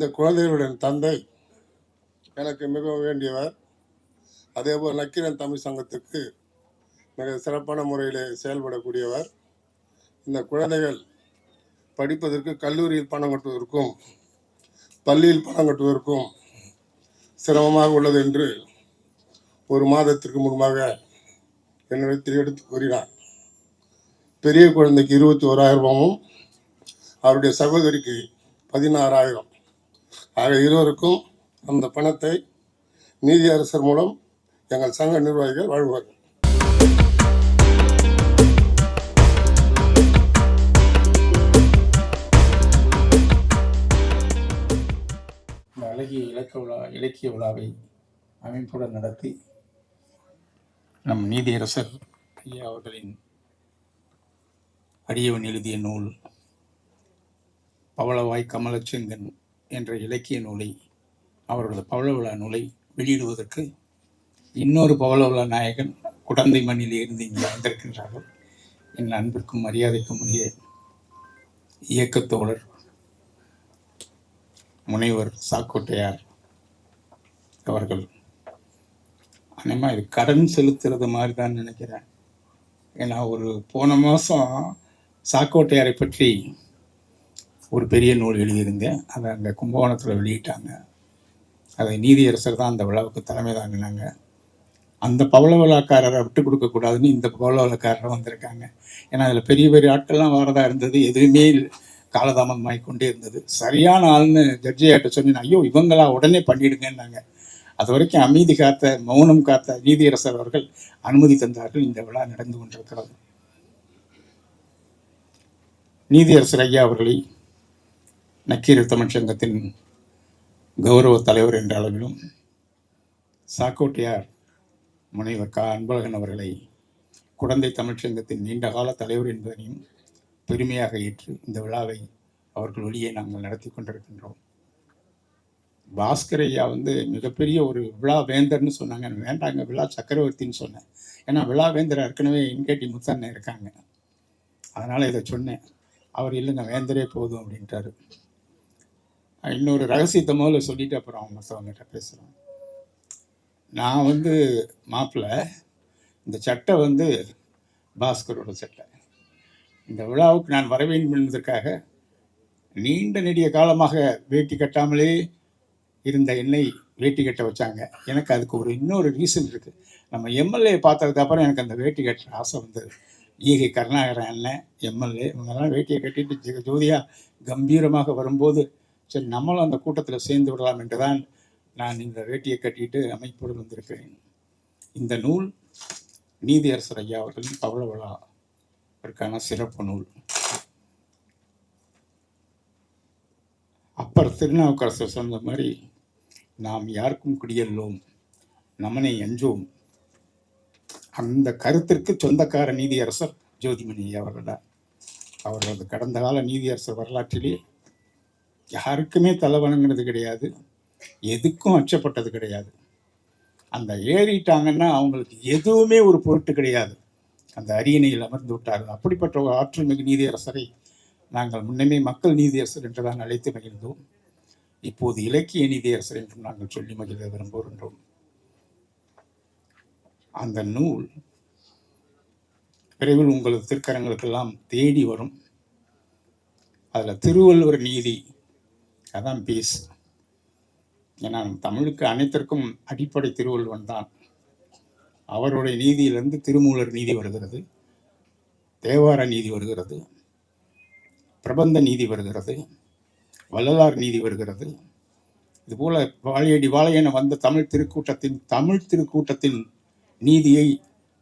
இந்த குழந்தைகளுடைய தந்தை எனக்கு மிகவும் வேண்டியவர். அதேபோல் நக்கீரன் தமிழ் சங்கத்துக்கு மிக சிறப்பான முறையில் செயல்படக்கூடியவர். இந்த குழந்தைகள் படிப்பதற்கு கல்லூரியில் பணம் கட்டுவதற்கும் பள்ளியில் பணம் கட்டுவதற்கும் சிரமமாக உள்ளது என்று ஒரு மாதத்திற்கு முன்பாக என்னிடத்தில் எடுத்து கூறினார். பெரிய குழந்தைக்கு 21,000 அவருடைய சகோதரிக்கு 16,000. ஆக இருவருக்கும் அந்த பணத்தை நீதியரசர் மூலம் எங்கள் சங்க நிர்வாகிகள் வழங்குவார்கள். இந்த அழகிய இலக்கிய விழாவை அமைப்புடன் நடத்தி நம் நீதியரசர் ஐயா அவர்களின் அடியவன் எழுதிய நூல் பவளவாய் கமலச்செங்கன் என்ற இலக்கிய நூலை, அவர்களது பவள விழா நூலை வெளியிடுவதற்கு இன்னொரு பவள விழா நாயகன் குடந்தை மண்ணில் இருந்து இங்கே வந்திருக்கின்றார்கள். என் அன்பிற்கும் மரியாதைக்கும் உரிய இயக்கத்தோழர் முனைவர் சாக்கோட்டையார் அவர்கள். அனைமா இது கடன் செலுத்துறது மாதிரி தான் நினைக்கிறேன். ஏன்னா ஒரு போன மாதம் சாக்கோட்டையாரை பற்றி ஒரு பெரிய நூல் எழுதியிருந்தேன். அதை அங்கே கும்பகோணத்தில் வெளியிட்டாங்க. அதை நீதியரசர் தான் அந்த விழாவுக்கு தலைமை தாங்கினாங்க. அந்த பவள விழாக்காரரை விட்டு கொடுக்கக்கூடாதுன்னு இந்த பவள விழாக்காரரை வந்திருக்காங்க. ஏன்னா அதில் பெரிய பெரிய ஆட்கள்லாம் வரதா இருந்தது. எதுவுமே காலதாமதமாகி கொண்டே இருந்தது. சரியான ஆள்னு ஜட்ஜியாட்ட சொன்னேன், ஐயோ இவங்களா உடனே பண்ணிடுங்கன்னாங்க. அது வரைக்கும் அமைதி காத்த, மௌனம் காத்த நீதியரசர் அவர்கள் அனுமதி தந்தார்கள். இந்த விழா நடந்து கொண்டிருக்கிறது. நீதியரசர் ஐயா அவர்களை நக்கீரர் தமிழ் சங்கத்தின் கௌரவ தலைவர் என்ற அளவிலும், சாக்கோட்டையார் முனைவர் அன்பழகன் அவர்களை குடந்தை தமிழ் சங்கத்தின் நீண்டகால தலைவர் என்பதனையும் பெருமையாக ஏற்று இந்த விழாவை அவர்கள் வழியே நாங்கள் நடத்தி கொண்டிருக்கின்றோம். பாஸ்கர் ஐயா மிகப்பெரிய ஒரு விழா வேந்தர்னு சொன்னாங்க. வேண்டாங்க, விழா சக்கரவர்த்தின்னு சொன்னேன். ஏன்னா விழா வேந்தர் ஏற்கனவே என்கேடி முத்தண்ணன் இருக்காங்க. அதனால் இதை சொன்னேன். அவர் இல்லைங்க, வேந்தரே போதும் அப்படின்ட்டாரு. இன்னொரு ரகசியத்தை முதல்ல சொல்லிட்டு அப்புறம் அவங்க மற்றவங்ககிட்ட பேசுகிறேன். நான் மாப்பிள்ளை, இந்த சட்டை பாஸ்கரோட சட்டை. இந்த விழாவுக்கு நான் வர வேண்டும் என்பதற்காக நீண்ட நெடிய காலமாக வேட்டி கட்டாமலே இருந்த என்னை வேட்டி கட்ட வச்சாங்க. எனக்கு அதுக்கு இன்னொரு ரீசன் இருக்குது. நம்ம எம்எல்ஏ பார்த்ததுக்கப்புறம் எனக்கு அந்த வேட்டி கட்டுற ஆசை வந்தது. ஈகை கருணாகரன் அண்ணன் எம்எல்ஏ இவங்கெல்லாம் வேட்டியை கட்டிட்டு ஜோதியாக கம்பீரமாக வரும்போது, சரி நம்மளும் அந்த கூட்டத்தில் சேர்ந்து விடலாம் என்றுதான் நான் இந்த வேட்டியை கட்டிட்டு அமைப்போடு வந்திருக்கிறேன். இந்த நூல் நீதியரசர் ஐயா அவர்களின் பவள விழாவிற்கான சிறப்பு நூல். அப்பர் திருநாவுக்கரசர் சொன்ன மாதிரி, நாம் யாருக்கும் குடியல்லோம், நமனை அஞ்சோம். அந்த கருத்திற்கு சொந்தக்கார நீதியரசர் ஜோதிமணி ஐயா அவர்கள் தான். அவர்களது கடந்த கால நீதியரசர் வரலாற்றிலே யாருக்குமே தலை வணங்கினது கிடையாது, எதுக்கும் அச்சப்பட்டது கிடையாது. அந்த ஏறிட்டாங்கன்னா அவங்களுக்கு எதுவுமே ஒரு பொருட்டு கிடையாது. அந்த அரியணையில் அமர்ந்து விட்டார்கள். அப்படிப்பட்ட ஒரு ஆற்றல் மிகு நீதியரசரை நாங்கள் முன்னமே மக்கள் நீதியரசர் என்றுதான் அழைத்து மகிழ்ந்தோம். இப்போது இலக்கிய நீதியரசர் என்றும் நாங்கள் சொல்லி மகிழ விரும்புகின்றோம். அந்த நூல் விரைவில் உங்களது திருக்கரங்களுக்கெல்லாம் தேடி வரும். அதில் திருவள்ளுவர் நீதி அதான் பேஸ். ஏன்னா தமிழுக்கு அனைத்திற்கும் அடிப்படை திருவள்ளுவன் தான். அவருடைய நீதியிலிருந்து திருமூலர் நீதி வருகிறது, தேவார நீதி வருகிறது, பிரபந்த நீதி வருகிறது, வள்ளலார் நீதி வருகிறது. இதுபோல வாழையடி வாழையென வந்த தமிழ் திருக்கூட்டத்தின் நீதியை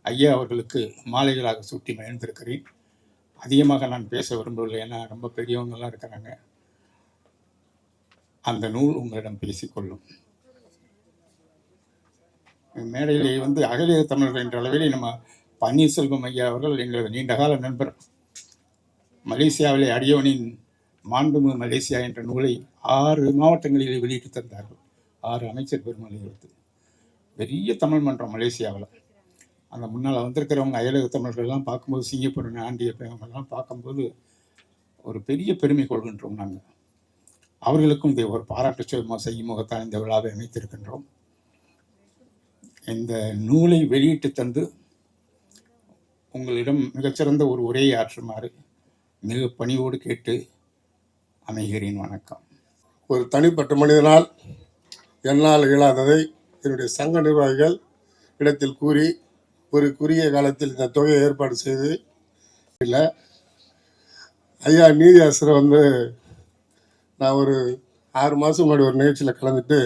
ஐயா அவர்களுக்கு மாலைகளாக சூட்டி மகிழ்ந்திருக்கிறேன். அதிகமாக நான் பேச விரும்பவில்லை, ஏன்னா ரொம்ப பெரியவங்கெல்லாம் இருக்கிறாங்க. அந்த நூல் உங்களிடம் பேசிக்கொள்ளும். மேடையிலே அகலிய தமிழர்கள் என்ற அளவிலே நம்ம பன்னீர்செல்வம் ஐயா அவர்கள் எங்களது நீண்டகால நண்பர். மலேசியாவிலே அடியவனின் மாண்புமிகு மலேசியா என்ற நூலை 6 மாவட்டங்களிலே வெளியிட்டு தந்தார்கள். 6 அமைச்சர் பெருமளை எடுத்து பெரிய தமிழ் மன்றம் மலேசியாவில். அந்த முன்னால் வந்திருக்கிறவங்க அயலக தமிழர்கள்லாம் பார்க்கும்போது, சிங்கப்பூர் ஆண்டிய அவங்கெல்லாம் பார்க்கும்போது ஒரு பெரிய பெருமை கொள்கின்றோம் நாங்கள். அவர்களுக்கும் இதை ஒரு பாராட்டு செய்யும் முகத்தான் இந்த விழாவை அமைத்திருக்கின்றோம். இந்த நூலை வெளியிட்டு தந்து உங்களிடம் மிகச்சிறந்த ஒரு உரையை ஆற்றுமாறு மிக பணிவோடு கேட்டு அமைகிறேன். வணக்கம். ஒரு தனிப்பட்ட மனிதனால் என்னால் இயலாததை என்னுடைய சங்க நிர்வாகிகள் இடத்தில் கூறி ஒரு குறுகிய காலத்தில் இந்த தொகையை ஏற்பாடு செய்து இல்லை ஐயா நீதியாசரை நான் ஒரு 6 மாதம் முன்னாடி ஒரு நிகழ்ச்சியில் கலந்துட்டு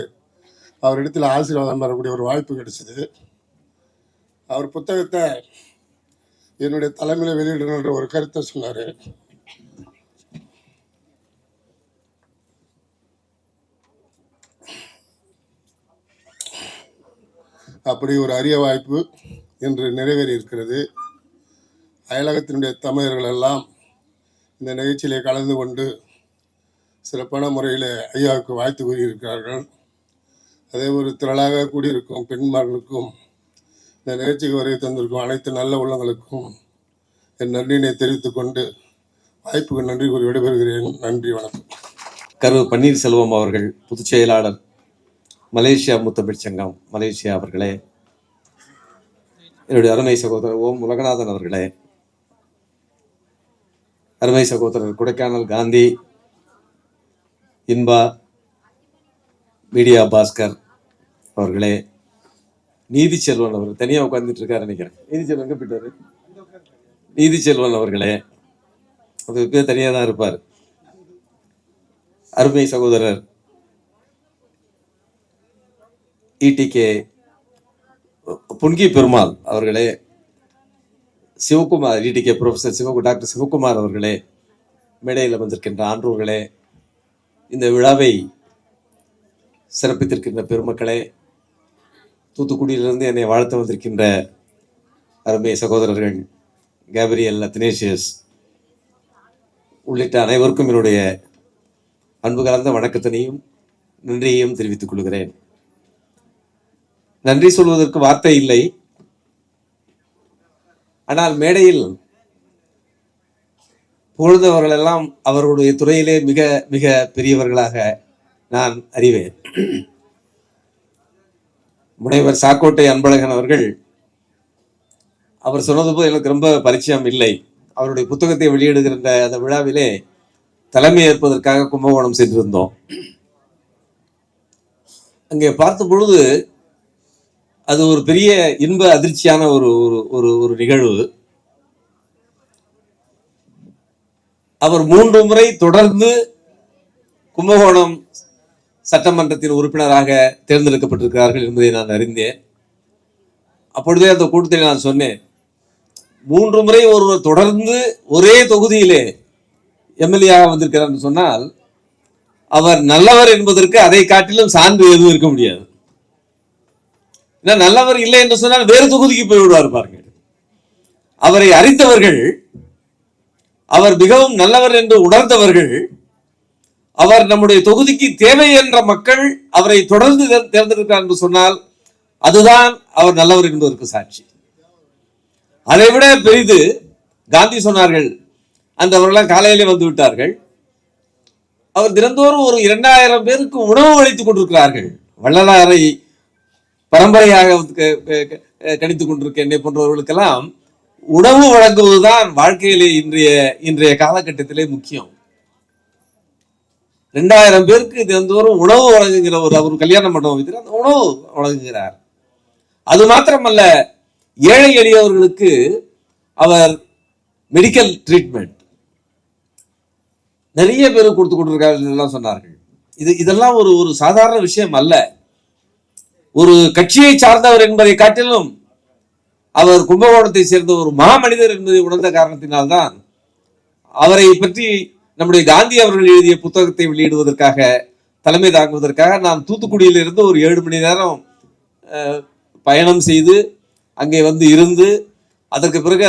அவரிடத்தில் ஆசீர்வாதம் பெறக்கூடிய ஒரு வாய்ப்பு கிடைச்சிது. அவர் புத்தகத்தை என்னுடைய தலைமையில் வெளியிடணுன்ற ஒரு கருத்தை சொன்னார். அப்படி ஒரு அரிய வாய்ப்பு இன்று நிறைவேறி இருக்கிறது. அயலகத்தினுடைய தமிழர்கள் எல்லாம் இந்த நிகழ்ச்சியிலே கலந்து கொண்டு சிறப்பான முறையில் ஐயாவுக்கு வாழ்த்து கூறியிருக்கிறார்கள். அதே ஒரு திரளாக கூடியிருக்கும் பெண்மார்களுக்கும் இந்த நிகழ்ச்சிக்கு வருகை தந்திருக்கும் அனைத்து நல்ல உள்ளங்களுக்கும் என் நன்றியினை தெரிவித்துக் கொண்டு வாய்ப்புக்கு நன்றி கூறி விடைபெறுகிறேன். நன்றி, வணக்கம். கரு பன்னீர்செல்வம் அவர்கள், பொதுச் செயலாளர், மலேசியா முத்தமிழ் சங்கம் மலேசியா அவர்களே, என்னுடைய அருமை சகோதரர் ஓம் உலகநாதன் அவர்களே, அருமை சகோதரர் கொடைக்கானல் காந்தி, இன்பா, மீடியா பாஸ்கர் அவர்களே, நீதி செல்வன் அவர்கள் தனியாக உட்கார்ந்துட்டு இருக்காரு நினைக்கிறேன். நீதி செல்வன் எங்கே போயிட்டாரு? நீதி செல்வன் அவர்களே, அது பேர் தனியாக தான் இருப்பார். அருமை சகோதரர் இடிகே புன்கி பெருமாள் அவர்களே, சிவகுமார், இடிகே ப்ரொஃபசர் டாக்டர் சிவகுமார் அவர்களே, மேடையில் வந்திருக்கின்ற ஆன்றோர்களே, இந்த விழாவை சிறப்பித்திருக்கின்ற பெருமக்களே, தூத்துக்குடியிலிருந்து என்னை வாழ்த்து வந்திருக்கின்ற அருமை சகோதரர்கள் கேப்ரியல், அத்னேசியஸ் உள்ளிட்ட அனைவருக்கும் என்னுடைய அன்பு கலந்த வணக்கத்தினையும் நன்றியையும் தெரிவித்துக் கொள்கிறேன். நன்றி சொல்வதற்கு வார்த்தை இல்லை. ஆனால் மேடையில் புகழ்ந்தவர்கள் எல்லாம் அவர்களுடைய துறையிலே மிக மிக பெரியவர்களாக நான் அறிவேன். முனைவர் சாக்கோட்டை அன்பழகன் அவர்கள், அவர் சொன்னது போது எனக்கு ரொம்ப பரிச்சயம் இல்லை. அவருடைய புத்தகத்தை வெளியிடுகின்ற அந்த விழாவிலே தலைமை ஏற்பதற்காக கும்பகோணம் சென்றிருந்தோம். அங்கே பார்த்த பொழுது அது ஒரு பெரிய இன்ப அதிர்ச்சியான ஒரு ஒரு ஒரு நிகழ்வு. அவர் 3 முறை தொடர்ந்து கும்பகோணம் சட்டமன்றத்தின் உறுப்பினராக தேர்ந்தெடுக்கப்பட்டிருக்கிறார்கள் என்பதை நான் அறிந்தேன். அப்பொழுதே அந்த கூட்டத்தில் நான் சொன்னேன், 3 முறை ஒருவர் தொடர்ந்து ஒரே தொகுதியிலே எம்எல்ஏவாக வந்திருக்கிறார் சொன்னால் அவர் நல்லவர் என்பதற்கு அதை காட்டிலும் சான்று எதுவும் இருக்க முடியாது. நல்லவர் இல்லை என்று சொன்னால் வேறு தொகுதிக்கு போய் விடுவார் பாருங்கள். அவரை அறிந்தவர்கள், அவர் மிகவும் நல்லவர் என்று உணர்ந்தவர்கள், அவர் நம்முடைய தொகுதிக்கு தேவை என்ற மக்கள் அவரை தொடர்ந்து தேர்ந்தெடுக்கிறார் என்று சொன்னால் அதுதான் அவர் நல்லவர் என்பதற்கு சாட்சி. அதை விட பெரிது, காந்தி சொன்னார்கள், அந்தவர்களாம் காலையிலே வந்து விட்டார்கள். அவர் தினந்தோறும் ஒரு 2000 பேருக்கு உணவு அளித்துக் கொண்டிருக்கிறார்கள். வள்ளலாரை பரம்பரையாக கணித்துக் கொண்டிருக்க என்னை போன்றவர்களுக்கெல்லாம் உணவு வழங்குவதுதான் வாழ்க்கையிலே இன்றைய காலகட்டத்திலே முக்கியம். 2000 பேருக்கு தினந்தோறும் உணவு வழங்குகிற ஒரு கல்யாண மண்டபம் வைத்து அந்த உணவு வழங்குகிறார். அது மாத்திரமல்ல, ஏழை எளியவர்களுக்கு அவர் மெடிக்கல் ட்ரீட்மெண்ட் நிறைய பேர் கொடுத்து கொண்டிருக்கார்கள் சொன்னார்கள். இதெல்லாம் ஒரு சாதாரண விஷயம் அல்ல. ஒரு கட்சியை சார்ந்தவர் என்பதை காட்டிலும் அவர் கும்பகோணத்தை சேர்ந்த ஒரு மாமனிதர் என்பதை உணர்ந்த காரணத்தினால்தான் அவரை பற்றி நம்முடைய காந்தி அவர்கள் எழுதிய புத்தகத்தை வெளியிடுவதற்காக, தலைமை தாங்குவதற்காக நாம் தூத்துக்குடியிலிருந்து ஒரு 7 மணி நேரம் பயணம் செய்து அங்கே இருந்து அதற்கு பிறகு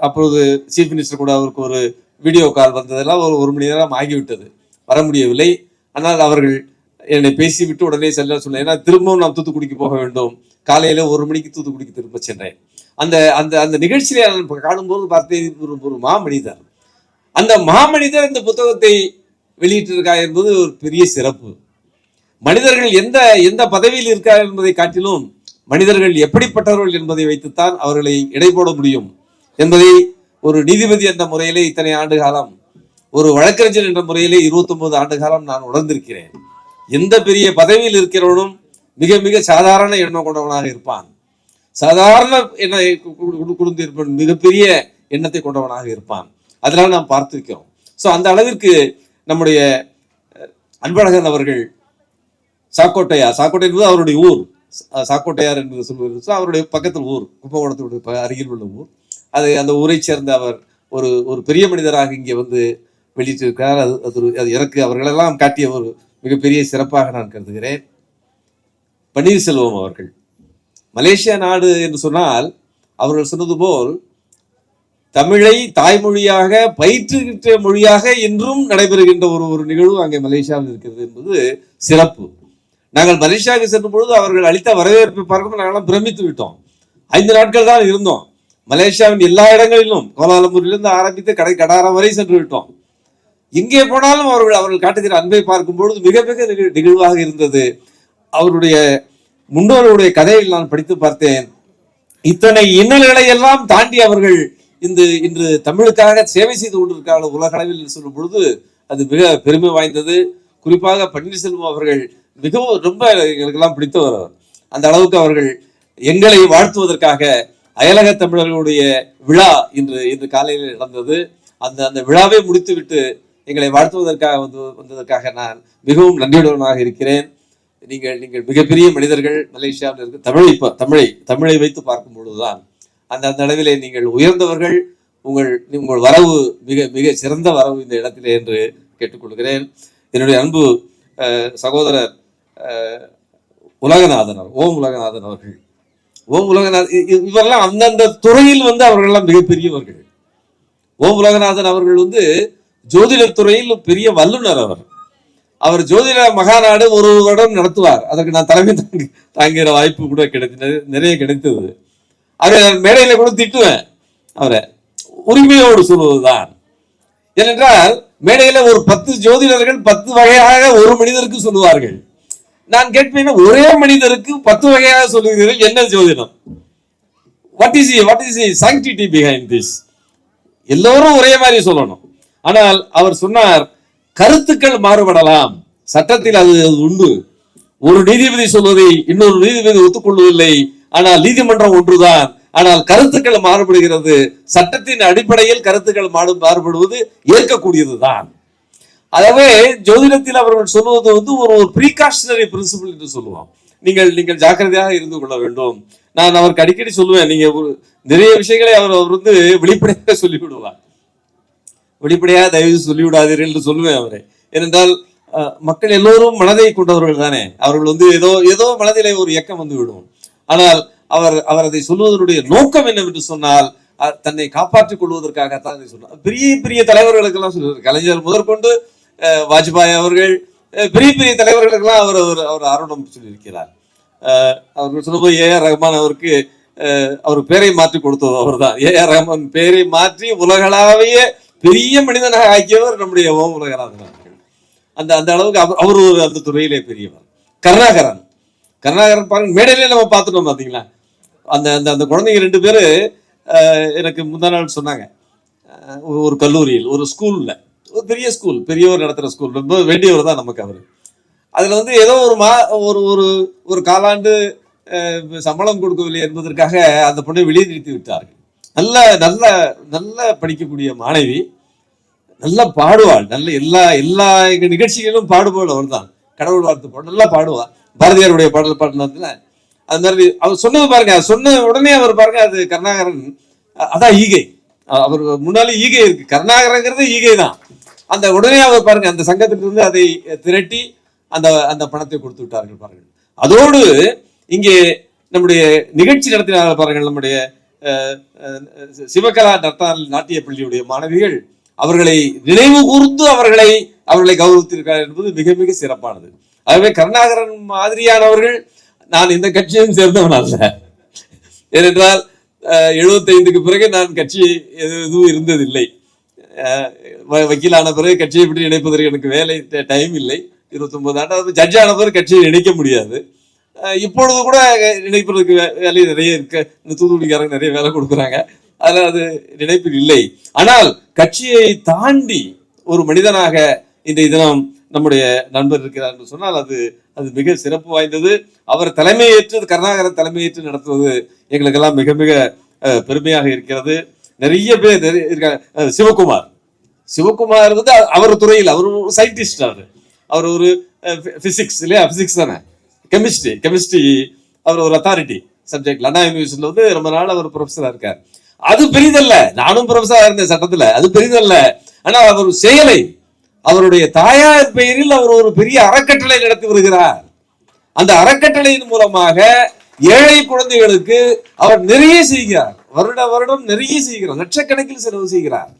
அப்பொழுது சீஃப் மினிஸ்டர் கூட அவருக்கு ஒரு வீடியோ கால் வந்ததெல்லாம் ஒரு மணி நேரம் ஆகிவிட்டது, வர முடியவில்லை. ஆனால் அவர்கள் என்னை பேசிவிட்டு உடனே செல்ல சொன்னேன். ஏன்னா திரும்பவும் நாம் தூத்துக்குடிக்கு போக வேண்டும். காலையில 1 மணிக்கு தூத்துக்குடிக்கு திரும்ப சென்றேன். அந்த அந்த அந்த நிகழ்ச்சியில நான் காணும்போது பார்த்தேன், ஒரு மாமனிதர். அந்த மாமனிதர் இந்த புத்தகத்தை வெளியிட்டிருக்கார் என்பது ஒரு பெரிய சிறப்பு. மனிதர்கள் எந்த எந்த பதவியில் இருக்கிறார்கள் என்பதை காட்டிலும் மனிதர்கள் எப்படிப்பட்டவர்கள் என்பதை வைத்துத்தான் அவர்களை எடை போட முடியும் என்பதை ஒரு நீதிபதி என்ற முறையிலே இத்தனை ஆண்டு காலம், ஒரு வழக்கறிஞர் என்ற முறையிலே 29 ஆண்டு காலம் நான் உணர்ந்திருக்கிறேன். எந்த பெரிய பதவியில் இருக்கிறவனும் மிக மிக சாதாரண எண்ணம் கொண்டவனாக இருப்பான். சாதாரண இருப்பான், மிகப்பெரிய எண்ணத்தை கொண்டவனாக இருப்பான். அதெல்லாம் நாம் பார்த்திருக்கிறோம். ஸோ அந்த அளவிற்கு நம்முடைய அன்பழகன் அவர்கள் சாக்கோட்டை என்பது அவருடைய ஊர், சாக்கோட்டையார் என்று சொல்வது அவருடைய பக்கத்தில் ஊர், கும்பகோணத்துடைய அருகில் உள்ள ஊர். அந்த ஊரை சேர்ந்த அவர் ஒரு பெரிய மனிதராக இங்கே வந்து வெளியிட்டிருக்கிறார். அது எனக்கு அவர்களெல்லாம் காட்டிய ஒரு மிகப்பெரிய சிறப்பாக நான் கருதுகிறேன். பன்னீர்செல்வம் அவர்கள் மலேசியா நாடு என்று சொன்னால் அவர்கள் சொன்னது போல் தமிழை தாய்மொழியாக பயிற்றுகின்ற மொழியாக இன்றும் நடைபெறுகின்ற ஒரு நிகழ்வு அங்கே மலேசியாவில் இருக்கிறது என்பது சிறப்பு. நாங்கள் மலேசியாவுக்கு சென்ற பொழுது அவர்கள் அளித்த வரவேற்பை பார்க்கும் நாங்களாம் பிரமித்து விட்டோம். 5 நாட்கள் தான் இருந்தோம். மலேசியாவின் எல்லா இடங்களிலும் கோலாலம்பூரிலிருந்து ஆரம்பித்து கடாரம் வரை சென்று விட்டோம். எங்கே போனாலும் அவர்கள் காட்டுகிற அன்பை பார்க்கும் பொழுது மிக மிக நிகழ்வாக இருந்தது. அவருடைய முன்னோருடைய கதையில் நான் படித்து பார்த்தேன். இத்தனை இன்னல்களை எல்லாம் தாண்டி அவர்கள் இன்று தமிழுக்காக சேவை செய்து கொண்டிருக்கிறார்கள் உலக அளவில் சொல்லும் பொழுது அது மிக பெருமை வாய்ந்தது. குறிப்பாக பன்னீர்செல்வம் அவர்கள் மிகவும் ரொம்ப எங்களுக்கெல்லாம் பிடித்தவர். அந்த அளவுக்கு அவர்கள் எங்களை வாழ்த்துவதற்காக அயலக தமிழர்களுடைய விழா இன்று காலையில் நடந்தது. அந்த விழாவை முடித்துவிட்டு எங்களை வாழ்த்துவதற்காக வந்ததற்காக நான் மிகவும் நன்றியுடனாக இருக்கிறேன். நீங்கள் மிகப்பெரிய மனிதர்கள் மலேசியாவில் இருக்க தமிழை வைத்து பார்க்கும் பொழுதுதான் அந்த அளவிலே நீங்கள் உயர்ந்தவர்கள். உங்கள் வரவு மிக மிக சிறந்த வரவு இந்த இடத்திலே என்று கேட்டுக்கொள்கிறேன். என்னுடைய அன்பு சகோதரர் உலகநாதன் அவர்கள் இவரெல்லாம் அந்தந்த துறையில் அவர்களெல்லாம் மிகப்பெரியவர்கள். உலகநாதன் அவர்கள் ஜோதிட துறையில் பெரிய வல்லுநர். அவர் ஜோதிட மகாநாடு ஒரு வருடம் நடத்துவார். அதற்கு நான் தலைமை தாங்கிற வாய்ப்பு கூட நிறைய கிடைத்தது. அவரை நான் மேடையில கூட திட்டுவேன். அவரை உரிமையோடு சொல்வதுதான். ஏனென்றால் மேடையில ஒரு 10 ஜோதிடர்கள் 10 வகையாக ஒரு மனிதருக்கு சொல்லுவார்கள். நான் கேட்பேன், ஒரே மனிதருக்கு 10 வகையாக சொல்லுகிறீர்கள், என்ன ஜோதிடம்? What is sanctity behind this? எல்லோரும் ஒரே மாதிரி சொல்லணும். ஆனால் அவர் சொன்னார், கருத்துக்கள் மாறுபடலாம், சட்டத்தில் அது உண்டு. ஒரு நீதிபதி சொல்வதை இன்னொரு நீதிபதி ஒத்துக்கொள்வதில்லை, ஆனால் நீதிமன்றம் ஒன்றுதான். ஆனால் கருத்துக்கள் மாறுபடுகிறது. சட்டத்தின் அடிப்படையில் கருத்துக்கள் மாறுபடுவது ஏற்கக்கூடியதுதான். ஆகவே ஜோதிடத்தில் அவர்கள் சொல்வது ஒரு ப்ரீகாஷனரி பிரின்சிபிள் என்று சொல்லுவோம். நீங்கள் ஜாக்கிரதையாக இருந்து கொள்ள வேண்டும். நான் அவருக்கு அடிக்கடி சொல்லுவேன், நீங்க நிறைய விஷயங்களை அவர் வெளிப்படையாக சொல்லிவிடுவார். வெளிப்படையாக தயவு சொல்லிவிடாதீர்கள் என்று சொல்லுவேன் அவரை. ஏனென்றால் மக்கள் எல்லோரும் மனதை கொண்டவர்கள் தானே. அவர்கள் ஏதோ மனதிலே ஒரு இயக்கம் விடும். ஆனால் அவர் அதை சொல்வதனுடைய நோக்கம் என்னவென்று சொன்னால் தன்னை காப்பாற்றிக் கொள்வதற்காகத்தான் இதை சொன்னார். பெரிய பெரிய தலைவர்களுக்கெல்லாம் சொல்லுவார். கலைஞர் முதற்கொண்டு வாஜ்பாய் அவர்கள் பெரிய பெரிய தலைவர்களுக்கெல்லாம் அவர் ஆர்வம் சொல்லியிருக்கிறார். அவர்கள் சொல்லும்போது ஏஆர் ரஹ்மான் அவருக்கு அவர் பேரை மாற்றி கொடுத்தது அவர் தான். ஏஆர் ரஹ்மான் பேரை மாற்றி உலகளாவிய பெரிய மனிதனாக ஆக்கியவர் நம்முடைய உலகநாதன் அவர்கள். அந்த அளவுக்கு அவர் அந்த துறையிலே பெரியவர். கருணாகரன் பாருங்க, மேடையிலே நம்ம பார்த்துட்டோம் பாத்தீங்களா. அந்த குழந்தைங்க 2 பேரு எனக்கு முந்தா நாள் சொன்னாங்க, ஒரு கல்லூரியில் ஒரு ஸ்கூல்ல, ஒரு பெரிய ஸ்கூல், பெரியவர் நடத்துற ஸ்கூல், ரொம்ப வேண்டியவர் தான் நமக்கு அவர். அதுல ஏதோ ஒரு காலாண்டு சம்பளம் கொடுக்கவில்லை என்பதற்காக அந்த பொண்ணை வெளியே நிறுத்தி விட்டார்கள். நல்ல படிக்கக்கூடிய மாணவி, நல்லா பாடுவாள், எல்லா நிகழ்ச்சிகளிலும் பாடுபவள் அவர் தான். கடவுள் வாழ்த்து பாடு நல்லா பாடுவாள். பாரதியாருடைய பாடல் பாடினதுல அது மாதிரி அவர் சொன்னது பாருங்க. சொன்ன உடனே அவர் பாருங்க, அது கருணாகரன், அதான் ஈகை. அவர் முன்னாலே ஈகை இருக்கு, கருணாகரங்கிறது ஈகை தான். அந்த உடனே அவர் பாருங்க, அந்த சங்கத்திலிருந்து அதை திரட்டி அந்த பணத்தை கொடுத்து விட்டார்கள் பாருங்கள். அதோடு இங்கே நம்முடைய நிகழ்ச்சி நடத்தினார்கள் பாருங்கள். நம்முடைய சிவகலா நாட்டிய பள்ளியுடைய மாணவிகள் அவர்களை நினைவு கூர்ந்து அவர்களை கௌரவித்திருக்கிறார் என்பது மிக மிக சிறப்பானது. ஆகவே கருணாகரன் மாதிரியானவர்கள், நான் இந்த கட்சியும் சேர்ந்தவன் அல்ல. ஏனென்றால் 75க்கு பிறகு நான் கட்சி எதுவும் இருந்ததில்லை. வக்கீலான பிறகு கட்சியை பற்றி நினைப்பதற்கு எனக்கு வேலை டைம் இல்லை. 29 ஆண்டு ஜட்ஜ் ஆன பிறகு கட்சியை நினைக்க முடியாது. இப்பொழுது கூட நினைப்பதற்கு வேலை நிறைய இருக்கு. இந்த தூத்துக்குடிக்காரங்க நிறைய வேலை கொடுக்குறாங்க, அதில் அது நினைப்பில் இல்லை. ஆனால் கட்சியை தாண்டி ஒரு மனிதனாக இன்றைய தினம் நம்முடைய நண்பர் இருக்கிறார் என்று சொன்னால் அது அது மிக சிறப்பு வாய்ந்தது. அவர் தலைமையேற்று, கருணாகரன் தலைமையேற்று நடத்துவது எங்களுக்கெல்லாம் மிக மிக பெருமையாக இருக்கிறது. நிறைய பேர் இருக்காங்க. சிவகுமார் வந்து அவர் துறையில் அவர் ஒரு சயின்டிஸ்ட். அவர் ஒரு பிசிக்ஸ் இல்லையா, பிசிக்ஸ் தானே, கெமிஸ்ட்ரி அவர் ஒரு அத்தாரிட்டி சப்ஜெக்ட்ல அண்ணா யூனிவர்சிட்டியில வந்து ரொம்ப நாள் அவர் ப்ரொஃபஸரா இருக்கார். அது பெரிதல்ல, நானும் ப்ரொஃபஸரா இருந்தேன் சட்டத்துல, அது பெரிதல்ல. ஆனா அவர் செயலை, அவருடைய தாயார் பெயரில் அவர் ஒரு பெரிய அறக்கட்டளை நடத்தி வருகிறார். அந்த அறக்கட்டளையின் மூலமாக ஏழை குழந்தைகளுக்கு அவர் நிறைய செய்கிறார். வருடம் நிறைய செய்கிறார். லட்சக்கணக்கில் செலவு செய்கிறார்.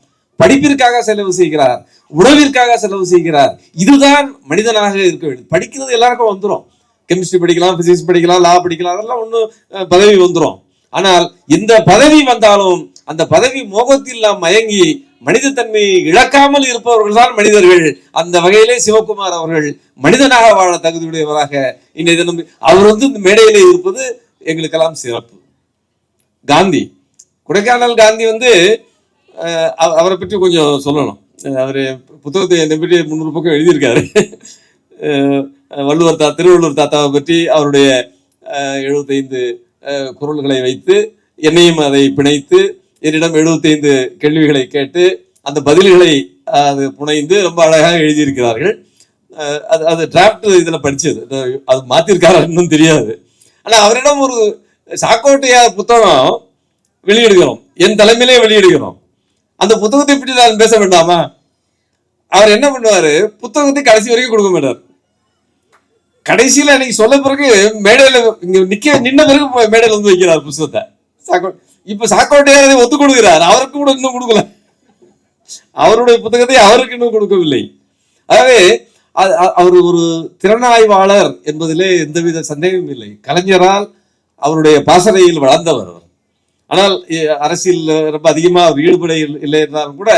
படிப்பிற்காக செலவு செய்கிறார், உணவிற்காக செலவு செய்கிறார். இதுதான் மனிதனாக இருக்க வேண்டும். படிக்கிறது எல்லாருக்கும் வந்துடும். கெமிஸ்ட்ரி படிக்கலாம், பிசிக்ஸ் படிக்கலாம், லா படிக்கலாம், அதெல்லாம் ஒன்றும் பதவி வந்துடும். ஆனால் இந்த பதவி வந்தாலும் அந்த பதவி மோகத்தில் நாம் மயங்கி மனிதத்தன்மையை இழக்காமல் இருப்பவர்கள் தான் மனிதர்கள். அந்த வகையிலே சிவகுமார் அவர்கள் மனிதனாக வாழ தகுதியுடையவராக இன்றைய தினம் அவர் வந்து இந்த மேடையிலே இருப்பது எங்களுக்கெல்லாம் சிறப்பு. காந்தி, கொடைக்கானல் காந்தி வந்து அவரை பற்றி கொஞ்சம் சொல்லணும். அவர் புத்தகத்தை என்னை பற்றி 300 பக்கம் எழுதியிருக்காரு. திருவள்ளுவர் தாத்தாவை பற்றி அவருடைய 75 குறள்களை வைத்து என்னையும் அதை பிணைத்து என்னிடம் 75 கேள்விகளை கேட்டு அந்த பதில்களை அது புனைந்து ரொம்ப அழகாக எழுதியிருக்கிறார்கள். அது டிராப்ட் இதுல படிச்சது, அது மாத்திருக்காரு இன்னும் தெரியாது. ஆனா அவரிடம் ஒரு சாக்கோட்டையார் புத்தகம் வெளியிடுகிறோம், என் தலைமையிலே வெளியிடுகிறோம். அந்த புத்தகத்தை பற்றி நான் பேச வேண்டாமா? அவர் என்ன பண்ணுவாரு, புத்தகத்தை கடைசி வரைக்கும் கொடுக்க மாட்டார். கடைசியில அன்னைக்கு சொல்ல பிறகு மேடையில நின்ன பிறகு மேடையில வந்து வைக்கிறார் புத்தகத்தை. இப்ப சாக்கோட்டையார் அதை ஒத்துக் கொடுக்கிறார், அவருக்கு கூட இன்னும் கொடுக்கல. அவருடைய புத்தகத்தை அவருக்கு இன்னும் கொடுக்கவில்லை. ஆகவே அவர் ஒரு திறனாய்வாளர் என்பதிலே எந்தவித சந்தேகமும் இல்லை. கலைஞரால் அவருடைய பாசறையில் வளர்ந்தவர். ஆனால் அரசியல் ரொம்ப அதிகமா அவர் ஈடுபட இல்லை என்றாலும் கூட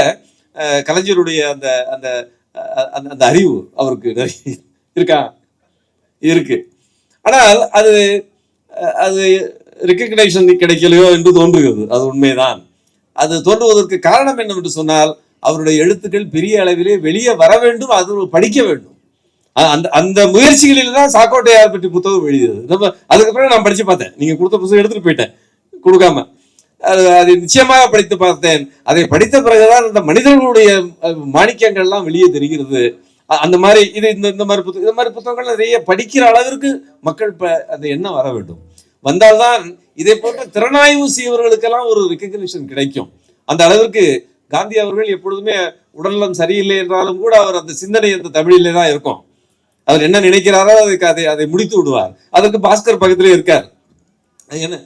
கலைஞருடைய அந்த அந்த அந்த அறிவு அவருக்கு இருக்கு. ஆனால் அது அது ரெகக்னைசேஷன் கிடைக்கலையோ என்று தோன்றுகிறது. அது உண்மைதான். அது தோன்றுவதற்கு காரணம் என்னவென்று சொன்னால் அவருடைய எழுத்துக்கள் பெரிய அளவிலே வெளியே வர வேண்டும், அது படிக்க வேண்டும். அந்த அந்த முயற்சிகளில் தான் சாக்கோட்டையார் பற்றி புத்தகம் எழுதியது. நம்ம அதுக்கப்புறம் நான் படிச்சு பார்த்தேன். நீங்க கொடுத்த புத்தகம் எடுத்துட்டு போயிட்டேன் கொடுக்காம. அதை நிச்சயமாக படித்து பார்த்தேன். அதை படித்த பிறகுதான் அந்த மனிதர்களுடைய மாணிக்கங்கள்லாம் வெளியே தெரிகிறது. அந்த மாதிரி இந்த மாதிரி புத்தகங்கள் நிறைய படிக்கிற அளவிற்கு மக்கள் அந்த எண்ணம் வர வேண்டும். வந்தால்தான் இதை போன்ற திறனாய்வு செய்வர்களுக்கெல்லாம் ஒரு ரெகக்னிஷன் கிடைக்கும். அந்த அளவிற்கு காந்தி அவர்கள் எப்பொழுதுமே உடல்நலம் சரியில்லை என்றாலும் கூட அவர் அந்த சிந்தனை அந்த தமிழிலே தான் இருக்கும். அவர் என்ன நினைக்கிறாரோ அதை முடித்து விடுவார். அதற்கு பாஸ்கர் பக்கத்திலே இருக்கார். என்ன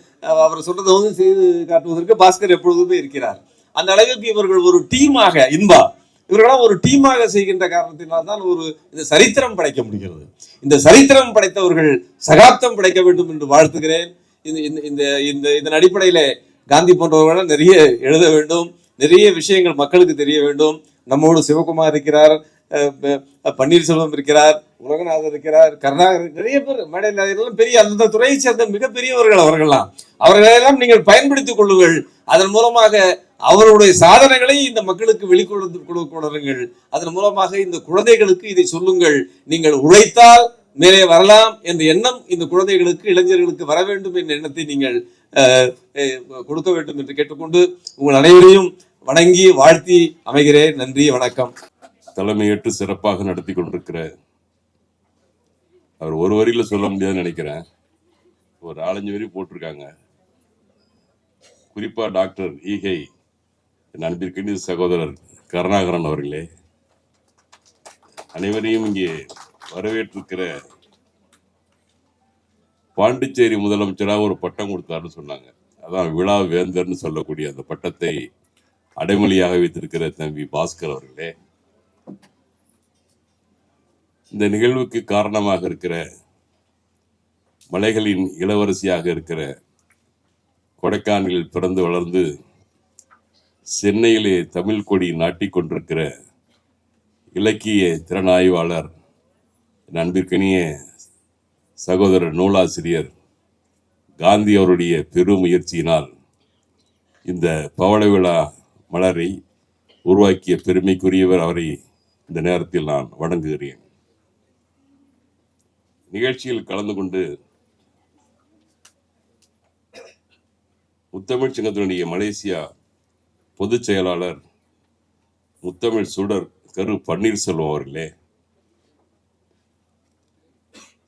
அவர் சொல்றதை வந்து செய்து காட்டுவதற்கு பாஸ்கர் எப்பொழுதுமே இருக்கிறார். அந்த அளவிற்கு இவர்கள் ஒரு டீமாக, இவர்களாம் ஒரு டீமாக செய்கின்ற காரணத்தினால்தான் இந்த சரித்திரம் படைக்க முடிகிறது. இந்த சரித்திரம் படைத்தவர்கள் சகாப்தம் படைக்க வேண்டும் என்று வாழ்த்துகிறேன். இதன் அடிப்படையில காந்தி போன்றவர்கள் நிறைய எழுத வேண்டும், நிறைய விஷயங்கள் மக்களுக்கு தெரிய வேண்டும். நம்மோடு சிவகுமார் இருக்கிறார், பன்னீர்செல்வம் இருக்கிறார், உலகநாதர் இருக்கிறார், கருணாகரன், நிறைய பேர் மேடையில் பெரிய அந்த துறையை சேர்ந்த மிகப்பெரியவர்கள். அவர்களெல்லாம் நீங்கள் பயன்படுத்திக் கொள்ளுங்கள். அதன் மூலமாக அவருடைய சாதனைகளை இந்த மக்களுக்கு வெளிக்கொடுங்கள். அதன் மூலமாக இந்த குழந்தைகளுக்கு இதை சொல்லுங்கள். நீங்கள் உழைத்தால் மேலே வரலாம் என்ற எண்ணம் இந்த குழந்தைகளுக்கு, இளைஞர்களுக்கு வர வேண்டும் என்ற எண்ணத்தை நீங்கள் கொடுக்க வேண்டும் என்று கேட்டுக்கொண்டு உங்கள் அனைவரையும் வணங்கி வாழ்த்தி அமைகிறேன். நன்றி, வணக்கம். தலைமையேற்று சிறப்பாக நடத்தி கொண்டிருக்கிற அவர் ஒரு வரியில சொல்ல முடியாதுன்னு நினைக்கிறேன். ஒரு 4-5 வரி போட்டிருக்காங்க. குறிப்பா டாக்டர் ஈகை, என் அன்பிற்கினிய சகோதரர் கருணாகரன் அவர்களே, அனைவரையும் இங்கே வரவேற்றிருக்கிற பாண்டிச்சேரி முதலமைச்சராக ஒரு பட்டம் கொடுத்தாருன்னு சொன்னாங்க. அதான் விழா வேந்தர்னு சொல்லக்கூடிய அந்த பட்டத்தை அடைமொழியாக வைத்திருக்கிற தம்பி பாஸ்கர் அவர்களே, இந்த நிகழ்வுக்கு காரணமாக இருக்கிற மலைகளின் இளவரசியாக இருக்கிற கொடைக்கானலில் பிறந்து வளர்ந்து சென்னையிலே தமிழ் கொடி நாட்டிக் கொண்டிருக்கிற இலக்கிய திறனாய்வாளர் என் அன்பிற்கினிய சகோதரர் நூலாசிரியர் காந்தி அவருடைய பெரும் முயற்சியினால் இந்த பவள விழா மலரை உருவாக்கிய பெருமைக்குரியவர் அவரை இந்த நேரத்தில் நான் வணங்குகிறேன். நிகழ்ச்சியில் கலந்து கொண்டு முத்தமிழ் சங்கத்தினுடைய மலேசியா பொதுச் செயலாளர் முத்தமிழ் சுடர் கரு பன்னீர்செல்வம் அவர்களே,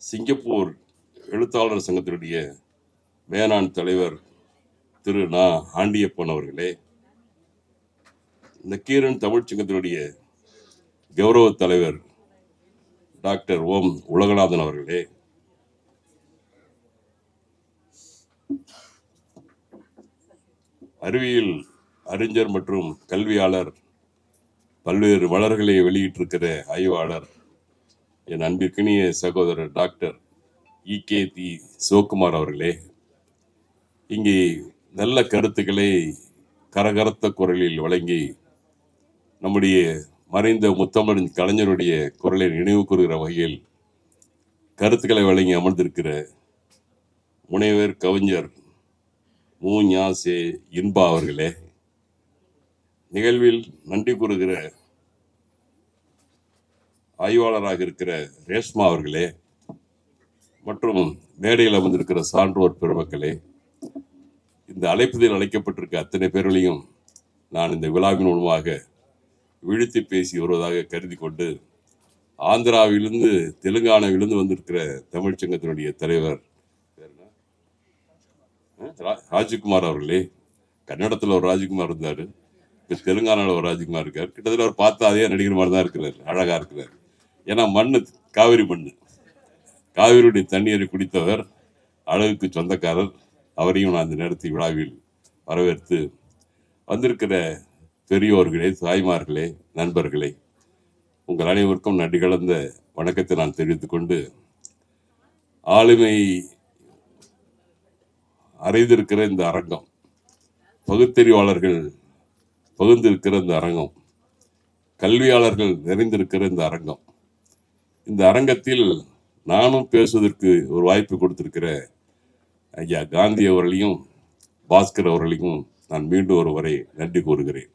சிங்கப்பூர் எழுத்தாளர் சங்கத்தினுடைய மேனான் தலைவர் திரு நா ஆண்டியப்பன் அவர்களே, நக்கீரன் தமிழ்ச் சங்கத்தினுடைய கௌரவ தலைவர் டாக்டர் ஓம் உலகநாதன் அவர்களே, அறிவியல் அறிஞர் மற்றும் கல்வியாளர், பல்வேறு மலர்களை வெளியிட்டிருக்கிற ஆய்வாளர் என் அன்பிற்கினிய சகோதரர் டாக்டர் ஈகேதி சிவகுமார் அவர்களே, இங்கே நல்ல கருத்துக்களை கரகரத்த குரலில் வழங்கி நம்முடைய மறைந்த முத்தமிழ் கலைஞருடைய குரலை நினைவு கூறுகிற வகையில் கருத்துக்களை வழங்கி அமர்ந்திருக்கிற முனைவர் கவிஞர் மு ஞா சே இன்பா அவர்களே, நிகழ்வில் நன்றி கூறுகிற ஆய்வாளராக இருக்கிற ரேஷ்மா அவர்களே மற்றும் மேடையில் அமர்ந்திருக்கிற சான்றோர் பெருமக்களே, இந்த அழைப்பதில் அழைக்கப்பட்டிருக்க அத்தனை பேர்களையும் நான் இந்த விழாவின் மூலமாக விழித்து பேசி வருவதாக கருதி கொண்டு, ஆந்திராவிலிருந்து தெலுங்கானாவிலிருந்து வந்திருக்கிற தமிழ்ச்சங்கத்தினுடைய தலைவர் ராஜ்குமார் அவர்களே, கன்னடத்தில் ஒரு ராஜ்குமார் இருந்தார், இப்போ தெலுங்கானாவில் ஒரு ராஜ்குமார் இருக்கார். கிட்டத்தட்ட அவர் பார்த்தா அதே நடிகர் மாதிரி தான் இருக்கிறார், அழகாக இருக்கிறார். ஏன்னா மண்ணு காவிரி மண்ணு, காவிரியுடைய தண்ணீரை குடித்தவர், அழகுக்கு சொந்தக்காரர். அவரையும் நான் இந்த நேரத்தில் விழாவில் வரவேற்று வந்திருக்கிற பெரியோர்களே, தாய்மார்களே, நண்பர்களே, உங்கள் அனைவருக்கும் நன்றி கலந்த வணக்கத்தை நான் தெரிவித்துக் கொண்டு, ஆளுமை அறிந்திருக்கிற இந்த அரங்கம், பகுத்தறிவாளர்கள் பகுந்திருக்கிற இந்த அரங்கம், கல்வியாளர்கள் நிறைந்திருக்கிற இந்த அரங்கம், இந்த அரங்கத்தில் நானும் பேசுவதற்கு ஒரு வாய்ப்பு கொடுத்திருக்கிற ஐயா காந்தி அவர்களையும் பாஸ்கர் அவர்களையும் நான் மீண்டும் ஒரு முறை நன்றி கூறுகிறேன்.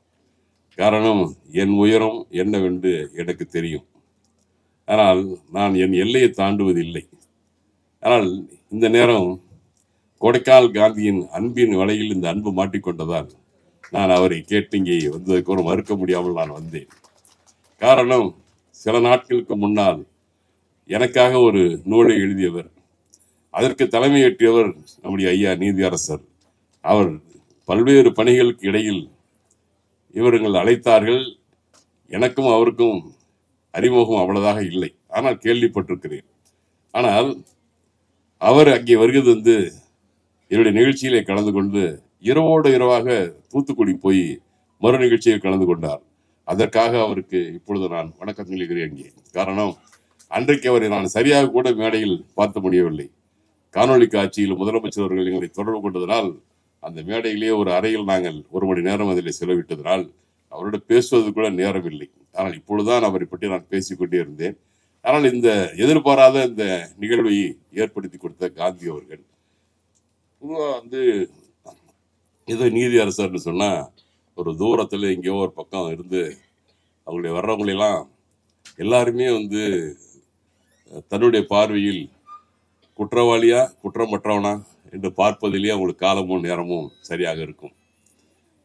காரணம், என் உயரம் என்னவென்று எனக்கு தெரியும், ஆனால் நான் என் எல்லையை தாண்டுவதில்லை. ஆனால் இந்த நேரம் கொடைக்கானல் காந்தியின் அன்பின் வலையில் இந்த அன்பு மாட்டிக்கொண்டதால் நான் அவரை கேட்டு இங்கே வந்ததுக்கு ஒரு மறுக்க முடியாமல் நான் வந்தேன். காரணம், சில நாட்களுக்கு முன்னால் எனக்காக ஒரு நூலை எழுதியவர், அதற்கு தலைமையேற்றியவர் நம்முடைய ஐயா நீதியரசர். அவர் பல்வேறு பணிகளுக்கு இடையில் இவர்கள் அழைத்தார்கள். எனக்கும் அவருக்கும் அறிமுகம் அவ்வளவுதாக இல்லை, ஆனால் கேள்விப்பட்டிருக்கிறேன். ஆனால் அவர் அங்கே வருகிறது வந்து என்னுடைய நிகழ்ச்சியிலே கலந்து கொண்டு இரவோடு இரவாக தூத்துக்குடி போய் மறு நிகழ்ச்சியில் கலந்து கொண்டார். அதற்காக அவருக்கு இப்பொழுது நான் வணக்கம் சொல்கிறேன் அங்கே. காரணம், அன்றைக்கு அவரை நான் சரியாக கூட மேடையில் பார்க்க முடியவில்லை. காணொலி காட்சியில் முதலமைச்சர் அவர்கள் எங்களை தொடர்பு கொண்டதனால் அந்த மேடையிலேயே ஒரு அறையில் நாங்கள் 1 மணி நேரம் அதில் செலவிட்டதனால் அவரோட பேசுவது கூட நேரம் இல்லை. ஆனால் இப்பொழுதுதான் அவரை பற்றி நான் பேசிக்கொண்டே இருந்தேன். ஆனால் இந்த எதிர்பாராத இந்த நிகழ்வை ஏற்படுத்தி கொடுத்த காந்தி அவர்கள் வந்து ஏதோ நீதி அரசர்னு சொன்னா ஒரு தூரத்துல எங்கேயோ ஒரு பக்கம் இருந்து அவங்களுடைய வர்றவங்களெல்லாம் எல்லாருமே வந்து தன்னுடைய பார்வையில் குற்றவாளியா குற்றமற்றவனா என்று பார்ப்பதிலேயே அவங்களுக்கு காலமும் நேரமும் சரியாக இருக்கும்.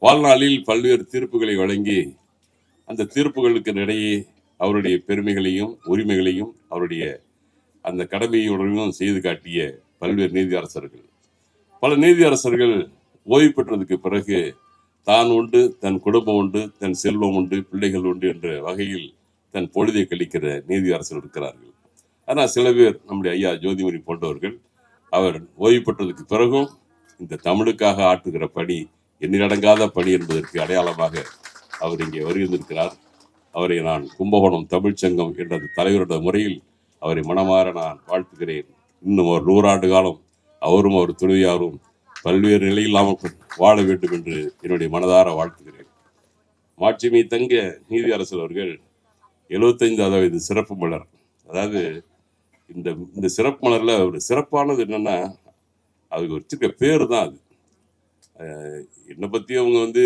வாழ்நாளில் பல்வேறு தீர்ப்புகளை வழங்கி அந்த தீர்ப்புகளுக்கு இடையே அவருடைய பெருமைகளையும் உரிமைகளையும் அவருடைய அந்த கடமையுடனும் செய்து காட்டிய பல்வேறு நீதியரசர்கள். பல நீதியரசர்கள் ஓய்வு பெற்றதுக்கு பிறகு தான் உண்டு, தன் குடும்பம் உண்டு, தன் செல்வம் உண்டு, பிள்ளைகள் உண்டு என்ற வகையில் தன் பொழுதை கழிக்கிற நீதியரசர்கள் இருக்கிறார்கள். ஆனால் சில பேர் நம்முடைய ஐயா ஜோதிமணி போன்றவர்கள் அவர் ஓய்வு பெற்றதுக்கு பிறகும் இந்த தமிழுக்காக ஆற்றுகிற பணி எண்ணிலடங்காத பணி என்பதற்கு அடையாளமாக அவர் இங்கே வருகின்றிருக்கிறார். அவரை நான் கும்பகோணம் தமிழ்ச்சங்கம் என்ற தலைவருடைய முறையில் அவரை மனமாற நான் வாழ்த்துகிறேன். இன்னும் ஒரு 100 ஆண்டு காலம் அவரும் அவர் துணையாரும் பல்வேறு நிலையில்லாமல் வாழ வேண்டும் என்று என்னுடைய மனதார வாழ்த்துகிறேன். மாட்சிமை தங்க நீதியரசர் அவர்கள் 75வது வயது சிறப்பு மலர், அதாவது இந்த இந்த சிறப்பு மலர்ல ஒரு சிறப்பானது என்னன்னா அதுக்கு வச்சிருக்க பேர் தான் அது. என்னை பத்தி அவங்க வந்து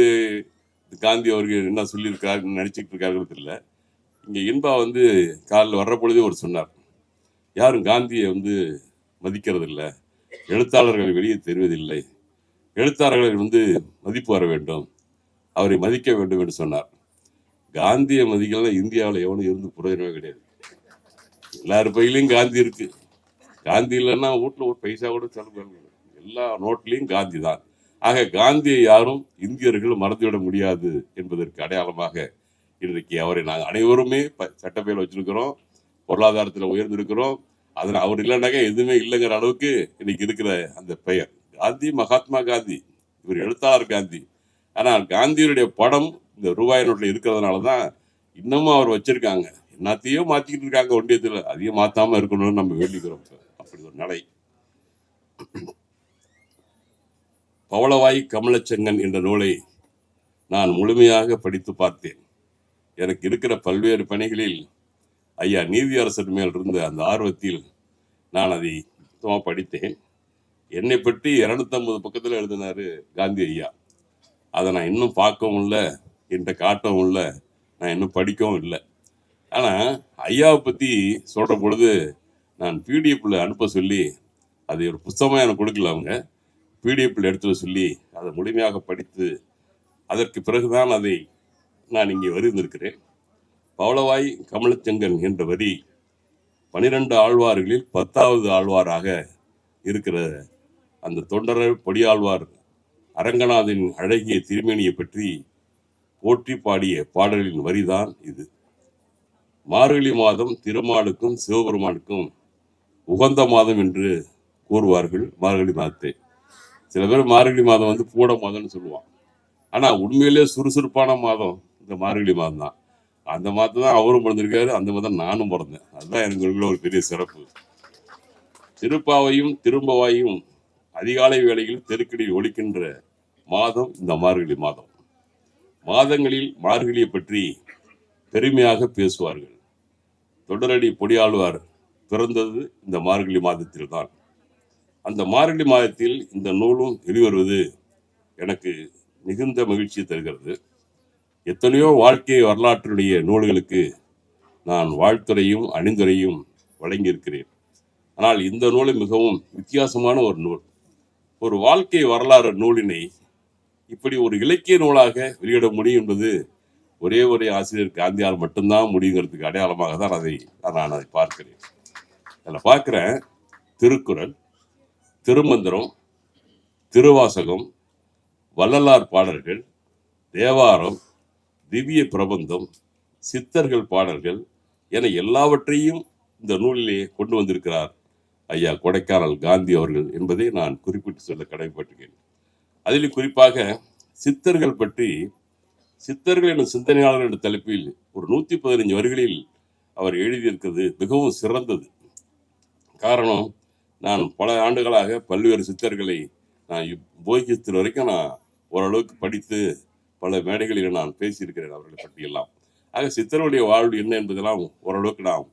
காந்தி அவர்கள் என்ன சொல்லியிருக்காரு நினைச்சிட்டு இருக்கார்கள் தெரியல. இங்க இன்பா வந்து காலைல வர்ற பொழுதே ஒரு சொன்னார், யாரும் காந்தியை வந்து மதிக்கிறது இல்லை, எழுத்தாளர்களை வெளியே தெரிவதில்லை, எழுத்தாளர்கள் வந்து மதிப்பு வர வேண்டும், அவரை மதிக்க வேண்டும் என்று சொன்னார். காந்தியை மதிக்கலாம் இந்தியாவில் எவனும் இருந்து புரோஜனமே கிடையாது. எல்லார் பையிலையும் காந்தி இருக்கு. காந்தி இல்லைன்னா வீட்டில் ஒரு பைசா கூட செலவு, எல்லா நோட்லையும் காந்தி தான். ஆக காந்தியை யாரும் இந்தியர்கள் மறந்துவிட முடியாது என்பதற்கு அடையாளமாக இன்றைக்கு அவரை நாங்கள் அனைவருமே சட்டப்பேரில் வச்சிருக்கிறோம், பொருளாதாரத்தில் உயர்ந்திருக்கிறோம். அதில் அவர் இல்லைன்னாக்க எதுவுமே இல்லைங்கிற அளவுக்கு இன்னைக்கு இருக்கிற அந்த பெயர் காந்தி, மகாத்மா காந்தி, இவர் எழுத்தாளர் காந்தி. ஆனால் காந்தியுடைய படம் இந்த ரூபாய் நோட்டில் இருக்கிறதுனால தான் இன்னமும் அவர் வச்சிருக்காங்க. எல்லாத்தையும் மாற்றிக்கிட்டு இருக்காங்க ஒன்றியத்தில், அதையும் மாற்றாமல் இருக்கணும்னு நம்ம வேண்டிக்கிறோம். அப்படி ஒரு நடை. பவளவாய் கமலச்செங்கன் என்ற நூலை நான் முழுமையாக படித்து பார்த்தேன். எனக்கு இருக்கிற பல்வேறு பணிகளில் ஐயா நீதியரசர் மேல் இருந்த அந்த ஆர்வத்தில் நான் அதை சுத்தமாக படித்தேன். என்னை பற்றி 250 பக்கத்தில் எழுதினாரு காந்தி ஐயா. அதை நான் இன்னும் பார்க்கவும் இல்லை, என்கிட்ட காட்டவும் இல்லை, நான் இன்னும் படிக்கவும் இல்லை. ஆனால் ஐயாவை பற்றி சொல்கிற பொழுது நான் பிடிஎஃப்ல அனுப்ப சொல்லி, அது ஒரு புத்தகமாக எனக்கு கொடுக்கல, அவங்க பிடிஎஃப்ல எடுத்து சொல்லி அதை முழுமையாக படித்து அதற்கு பிறகுதான் அதை நான் இங்கே வருந்திருக்கிறேன். பவளவாய் கமலச்செங்கன் என்ற வரி 12 ஆழ்வார்களில் 10வது ஆழ்வாராக இருக்கிற அந்த தொண்டர் பொடியாழ்வார் அரங்கநாதன் அழகிய திருமேனியை பற்றி போற்றி பாடிய பாடலின் வரிதான் இது. மார்கழி மாதம் திருமாலுக்கும் சிவபெருமானுக்கும் உகந்த மாதம் என்று கூறுவார்கள் மார்கழி மாதத்தை. சில பேர் மார்கழி மாதம் வந்து பூட மாதம்னு சொல்லுவான். ஆனால் உண்மையிலே சுறுசுறுப்பான மாதம் இந்த மார்கழி மாதம் தான். அந்த மாதம் தான் அவரும் பிறந்திருக்காரு, அந்த மாதம் நானும் பிறந்தேன். அதுதான் எனக்கு ஒரு பெரிய சிறப்பு. திருப்பாவையும் திரும்பவாயும் அதிகாலை வேளையில் தெருக்கடியில் ஒலிக்கின்ற மாதம் இந்த மார்கழி மாதம். மாதங்களில் மார்கழியை பற்றி பெருமையாக பேசுவார்கள். தொடரடி பொடியாழ்வார் பிறந்தது இந்த மார்கழி மாதத்தில் தான். அந்த மார்கழி மாதத்தில் இந்த நூலும் வெளிவருவது எனக்கு மிகுந்த மகிழ்ச்சியை தருகிறது. எத்தனையோ வாழ்க்கை வரலாற்றுடைய நூல்களுக்கு நான் வாழ்த்துறையும் அணிந்துரையும் வழங்கியிருக்கிறேன். ஆனால் இந்த நூலை மிகவும் வித்தியாசமான ஒரு நூல். ஒரு வாழ்க்கை வரலாறு நூலினை இப்படி ஒரு இலக்கிய நூலாக வெளியிட முடியும் என்பது ஒரே ஆசிரியர் காந்தியால் மட்டும்தான் முடியுங்கிறதுக்கு அடையாளமாக தான் நான் அதை பார்க்கிறேன். அதில் பார்க்குறேன் திருக்குறள், திருமந்திரம், திருவாசகம், வள்ளலார் பாடல்கள், தேவாரம், திவ்ய பிரபந்தம், சித்தர்கள் பாடல்கள் என எல்லாவற்றையும் இந்த நூலிலே கொண்டு வந்திருக்கிறார் ஐயா கொடைக்கானல் காந்தி அவர்கள் என்பதை நான் குறிப்பிட்டு சொல்ல கடமைப்பட்டிருக்கேன். அதில் குறிப்பாக சித்தர்கள் பற்றி, சித்தர்கள் என்ற சிந்தனையாளர் என்ற தலைப்பில் ஒரு 115 வரிகளில் அவர் எழுதியிருக்கிறது மிகவும் சிறந்தது. காரணம், நான் பல ஆண்டுகளாக பல்வேறு சித்தர்களை நான் போகிஸ்தர் வரைக்கும் நான் ஓரளவுக்கு படித்து பல மேடைகளில் நான் பேசியிருக்கிறேன் அவர்களை பற்றியெல்லாம். ஆக சித்தருடைய வாழ்வு என்ன என்பதெல்லாம் ஓரளவுக்கு நாம்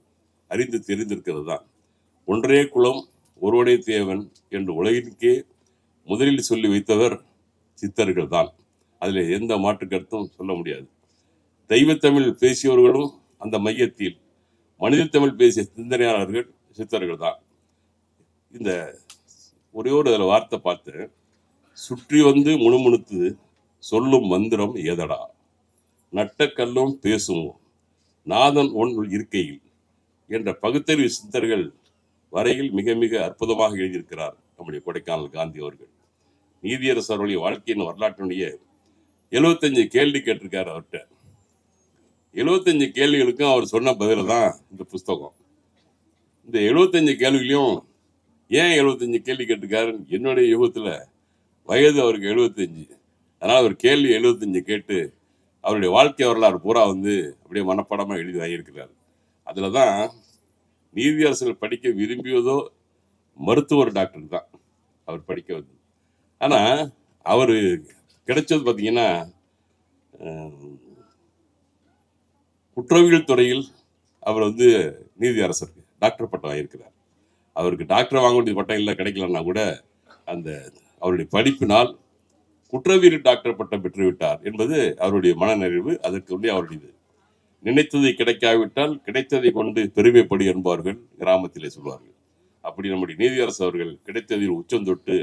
அறிந்து தெரிந்திருக்கிறது தான். ஒன்றே குலம் ஒருவனே தேவன் என்று உலகிற்கே முதலில் சொல்லி வைத்தவர் சித்தர்கள் தான். அதில் எந்த மாற்று கருத்தும் சொல்ல முடியாது. தெய்வத்தமிழ் பேசியவர்களும் அந்த மையத்தில், மனித தமிழ் பேசிய சிந்தனையாளர்கள் சித்தர்கள் தான். இந்த ஒரே ஒரு அதில் வார்த்தை பார்த்து, சுற்றி வந்து முணுமுணுத்து சொல்லும் மந்திரம் ஏதடா, நட்டக்கல்லும் பேசுமோ நாதன் ஒன் இருக்கையில் என்ற பகுத்தறிவு சித்தர்கள் வரையில் மிக மிக அற்புதமாக எழுதியிருக்கிறார் நம்முடைய கொடைக்கானல் காந்தி அவர்கள். நீதியரசருடைய வாழ்க்கையின் வரலாற்றினுடைய 75 கேள்வி கேட்டிருக்காரு அவர்கிட்ட. 75 கேள்விகளுக்கும் அவர் சொன்ன பதில் தான் இந்த புஸ்தகம். இந்த 75 கேள்விகளையும் ஏன் 75 கேள்வி கேட்டிருக்காரு, என்னுடைய யுகத்தில் வயது அவருக்கு 75, அதனால் அவர் கேள்வி 75 கேட்டு அவருடைய வாழ்க்கை வரலாறு பூரா வந்து அப்படியே மனப்பாடமாக எழுதி வாங்கியிருக்கிறார். அதில் தான் நீதியரசர்கள் படிக்க விரும்பியதோ மருத்துவர் டாக்டர் தான் அவர் படிக்க வந்தது. ஆனால் அவர் கிடைச்சது பார்த்தீங்கன்னா குற்றவியல் துறையில் அவர் வந்து நீதி அரசருக்கு டாக்டர் பட்டம் வாங்கியிருக்கிறார். அவருக்கு டாக்டர் வாங்க வேண்டிய பட்டம் இல்லை, கிடைக்கலன்னா கூட அந்த அவருடைய படிப்பினால் குற்றவியல் டாக்டர் பட்டம் பெற்றுவிட்டார் என்பது அவருடைய மனநிறைவு. அதற்கு அவருடையது. நினைத்ததை கிடைக்காவிட்டால் கிடைத்ததை கொண்டு பெருமைப்படி என்பார்கள், கிராமத்திலே சொல்வார்கள். அப்படி நம்முடைய நீதியரசு அவர்கள் கிடைத்ததில் உச்சம் தொட்டு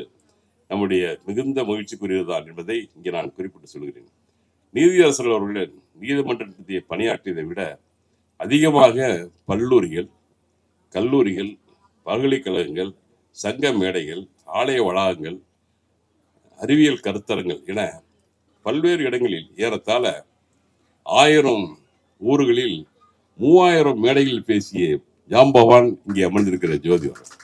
நம்முடைய மிகுந்த மகிழ்ச்சிக்குரியதுதான் என்பதை இங்கே நான் குறிப்பிட்டு சொல்கிறேன். நீதியரசர்கள் அவர்கள் நீதிமன்றத்தை பணியாற்றியதை விட அதிகமாக பல்லூரிகள், கல்லூரிகள், பல்கலைக்கழகங்கள், சங்க மேடைகள், ஆலய வளாகங்கள், அறிவியல் கருத்தரங்கள் என பல்வேறு இடங்களில் ஏறத்தாழ 1000 ஊர்களில் 3000 மேடைகளில் பேசிய ஜாம்பவான் இங்கே அமர்ந்திருக்கிற ஜோதிவர்.